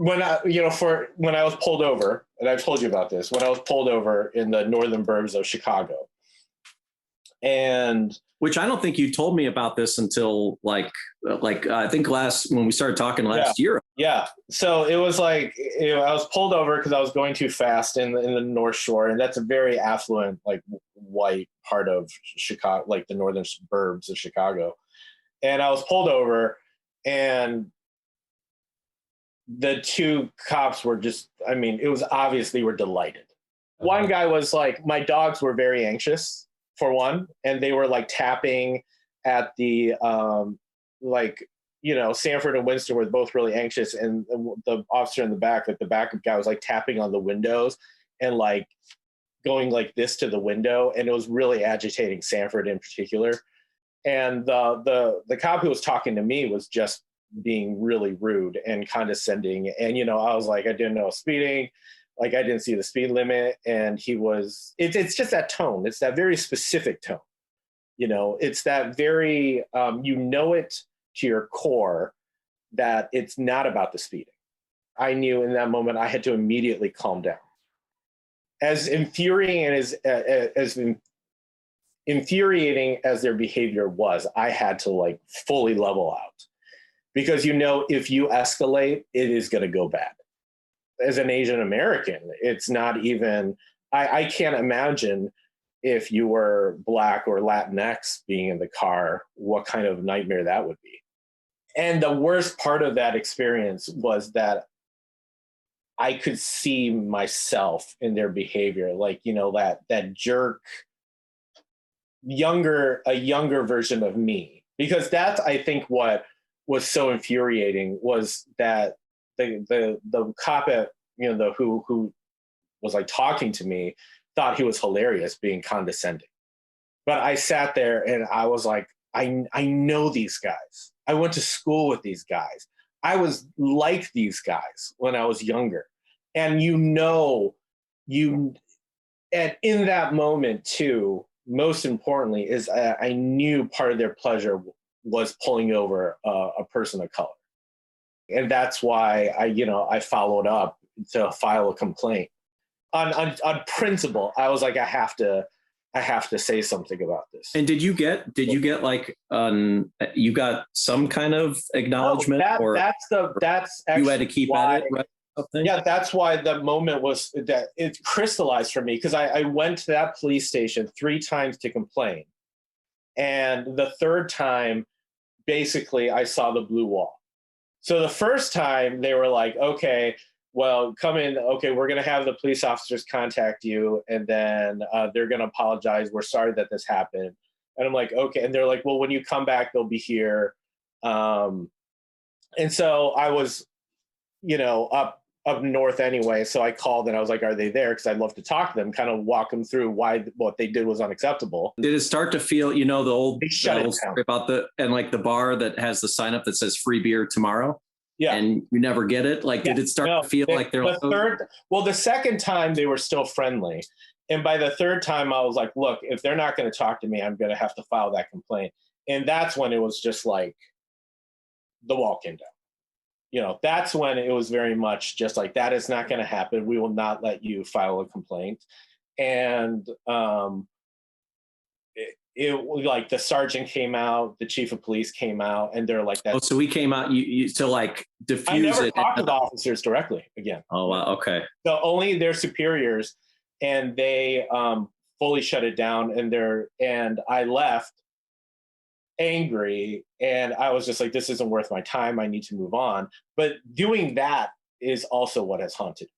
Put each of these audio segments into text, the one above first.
when I was pulled over, and I've told you about this, when I was pulled over in the northern burbs of Chicago, and which I don't think you told me about this until like I think when we started talking last year. Yeah. So it was like, I was pulled over because I was going too fast in the North Shore, and that's a very affluent, like white part of Chicago, like the northern suburbs of Chicago. And I was pulled over, and the two cops were just, I mean, it was obvious they were delighted. One guy was like, my dogs were very anxious, for one, and they were like tapping at the Sanford and Winston were both really anxious, and the officer in the back, like the backup guy, was like tapping on the windows and like going like this to the window, and it was really agitating Sanford in particular. And the cop who was talking to me was just being really rude and condescending, and I was like, I didn't know speeding. Like, I didn't see the speed limit, and it's just that tone. It's that very specific tone. It's that very, it to your core that it's not about the speeding. I knew in that moment I had to immediately calm down. As infuriating as their behavior was, I had to like fully level out, because if you escalate, it is going to go bad. As an Asian American, it's not even, I can't imagine if you were Black or Latinx being in the car, what kind of nightmare that would be. And the worst part of that experience was that I could see myself in their behavior, like, that jerk, a younger version of me. Because that's, I think, what was so infuriating was that the cop at, who was like talking to me thought he was hilarious being condescending. But I sat there and I was like, I know these guys. I went to school with these guys. I was like these guys when I was younger. And and in that moment too, most importantly, is I knew part of their pleasure was pulling over a person of color. And that's why I followed up to file a complaint. On principle, I was like, I have to say something about this. And did you get like you got some kind of acknowledgement? That's actually you had to keep at it, right? Something? Yeah, that's why the moment was that it crystallized for me, because I went to that police station 3 times to complain. And the third time, basically, I saw the blue wall. So the first time they were like, okay, well, come in. Okay, we're going to have the police officers contact you, and then they're going to apologize. We're sorry that this happened. And I'm like, okay. And they're like, well, when you come back, they'll be here. And so I was, up north anyway. So I called and I was like, are they there? Because I'd love to talk to them, kind of walk them through why what they did was unacceptable. Did it start to feel, the old story about the bar that has the sign up that says free beer tomorrow? Yeah. And you never get it? Like, did it start to feel like they're the second time they were still friendly. And by the third time I was like, look, if they're not going to talk to me, I'm going to have to file that complaint. And that's when it was just like the wall came down. That's when it was very much just like, that is not going to happen. We will not let you file a complaint. And it like the sergeant came out, the chief of police came out, and they're like that. Oh, so we came out to like diffuse it. I never talked to the officers directly again. Oh, wow. Okay. So only their superiors, and they fully shut it down. And I left angry, and I was just like, this isn't worth my time. I need to move on. But doing that is also what has haunted me.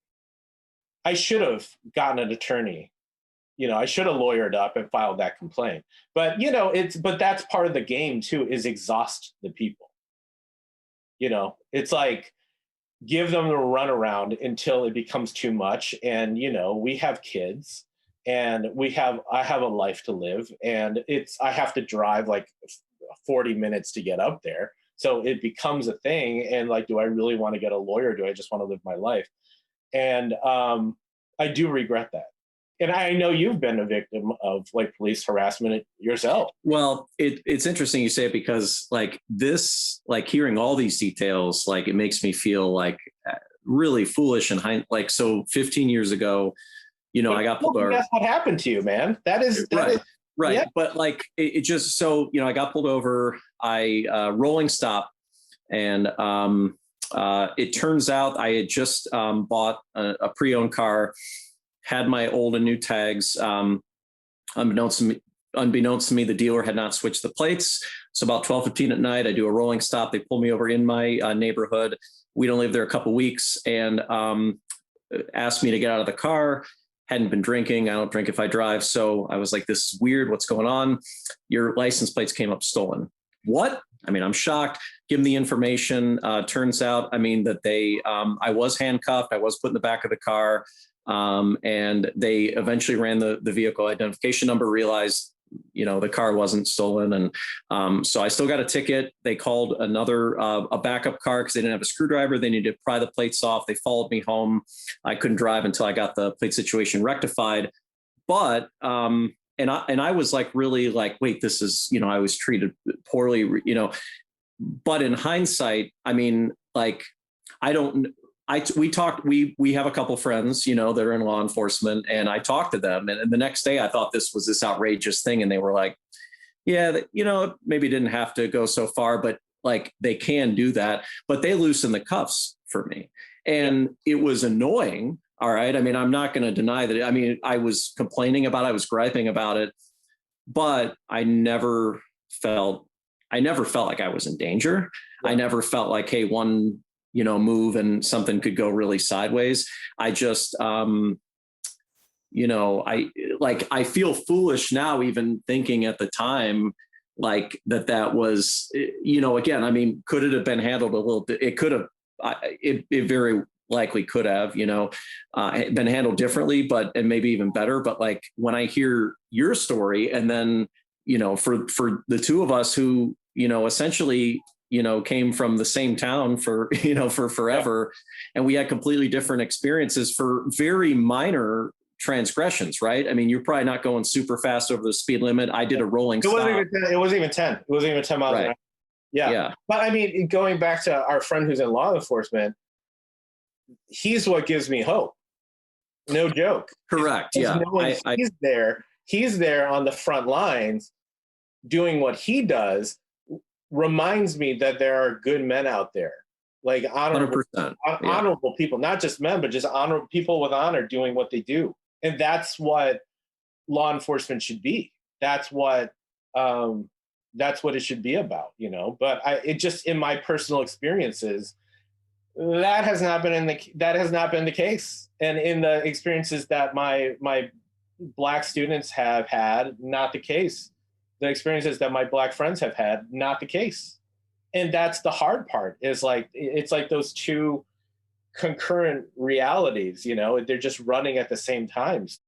I should have gotten an attorney. I should have lawyered up and filed that complaint. But, but that's part of the game too, is exhaust the people. It's like, give them the runaround until it becomes too much. And, we have kids, and I have a life to live, and I have to drive like 40 minutes to get up there. So it becomes a thing. And like, do I really want to get a lawyer? Do I just want to live my life? And I do regret that. And I know you've been a victim of like police harassment yourself. Well, it's interesting you say it, because like this, like hearing all these details, like it makes me feel like really foolish and like, so 15 years ago, I got pulled over. That's what happened to you, man. That is right. Yeah. But like, it just, so, I got pulled over, rolling stop, and it turns out I had just bought a pre-owned car, had my old and new tags. Unbeknownst to me, the dealer had not switched the plates. So about 12:15 at night, I do a rolling stop. They pull me over in my neighborhood. We don't live there a couple weeks, and asked me to get out of the car. Hadn't been drinking. I don't drink if I drive. So I was like, this is weird. What's going on? Your license plates came up stolen. What? I mean, I'm shocked. Give them the information. Turns out, that I was handcuffed. I was put in the back of the car. And they eventually ran the vehicle identification number, realized, the car wasn't stolen. And so I still got a ticket. They called a backup car because they didn't have a screwdriver. They needed to pry the plates off. They followed me home. I couldn't drive until I got the plate situation rectified. But, and I was like, really like, wait, this is, I was treated poorly, but in hindsight, we have a couple friends, that are in law enforcement, and I talked to them, and the next day I thought this was this outrageous thing. And they were like, yeah, maybe didn't have to go so far, but like they can do that, but they loosened the cuffs for me. And it was annoying. All right. I'm not going to deny that. I was complaining about it. I was griping about it, but I never felt like I was in danger. Yeah. I never felt like, hey, one, move and something could go really sideways. I just, I feel foolish now, even thinking at the time, like that was, again, could it have been handled a little bit? It could have, it very likely could have, been handled differently, and maybe even better. But like, when I hear your story, and then, for the two of us who, essentially, came from the same town for forever, and we had completely different experiences for very minor transgressions, right? You're probably not going super fast over the speed limit. I did a rolling stop. It wasn't even 10. It wasn't even 10 miles an hour. Yeah. But going back to our friend who's in law enforcement, he's what gives me hope. No joke. Correct. Yeah. He's there on the front lines doing what he does. Reminds me that there are good men out there, like honorable people, not just men, but just honorable people with honor doing what they do. And that's what law enforcement should be. That's what it should be about, but it just, in my personal experiences, that has not been the case. And in the experiences that my Black students have had, not the case. The experiences that my Black friends have had, not the case. And that's the hard part, is like, it's like those two concurrent realities, they're just running at the same times.